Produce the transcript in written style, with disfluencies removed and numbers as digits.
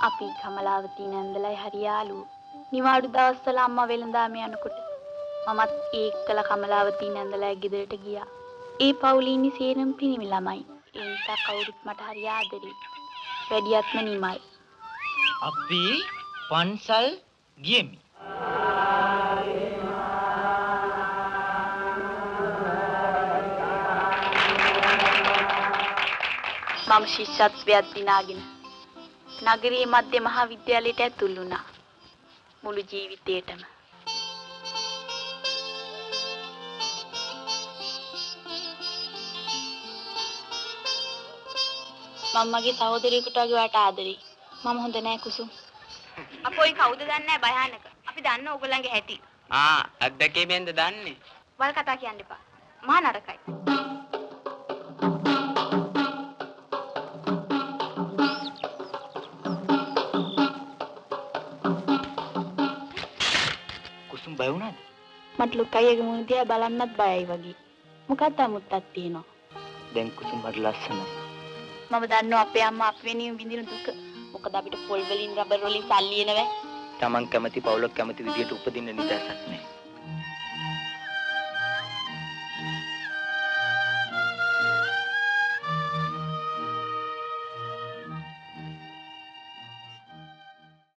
අපි කමලාවතී නන්දලයි හරියාලු. නිවාඩු දවස්වල අම්මා වෙලඳාම යනකොට මමත් ඒකලා කමලාවතී නන්දලයි ගෙදරට ගියා. ඒ පවුලේ ඉන්නේ සේරම පිරිමි ළමයි. ඒ නිසා කවුරුත් මට හරි ආදරේ. වැඩියත්ම නිමල්. අපි පන්සල් ගියෙමි. මම ශිෂ්‍යත්වයක් දිනාගෙන නගරයේ මධ්‍ය මහා විද්‍යාලයට ඇතුල් වුණා. මුළු ජීවිතේටම. මම මගේ සහෝදරියෙකුට වගේ වට ආදරෙයි. මම හොඳ නෑ කුසුම්. අපෝයි කවුද දන්නේ නෑ භයානක. අපි දන්න ඕගොල්ලන්ගේ හැටි. අත්දැකීමෙන්ද දන්නේ? වල් කතා කියන්න එපා. මහා නරකයි. කුසුම් බය වුණාද? මට ලුකයිගේ මුණ දිහා බලන්නත් බයයි වගේ. මොකක්ද අමුත්තක් තියෙනවා. දැන් කුසුම් මට ලස්සනයි. මම දන්නවා අපේ අම්මා අපි වෙනුවෙන් විඳින දුක. මොකද අපිට පොල් වලින් රබර් වලින් සල්ලි එනවයි. Taman කැමති පවුලක් කැමති විදියට උපදින්න නිදහසක් නැහැ.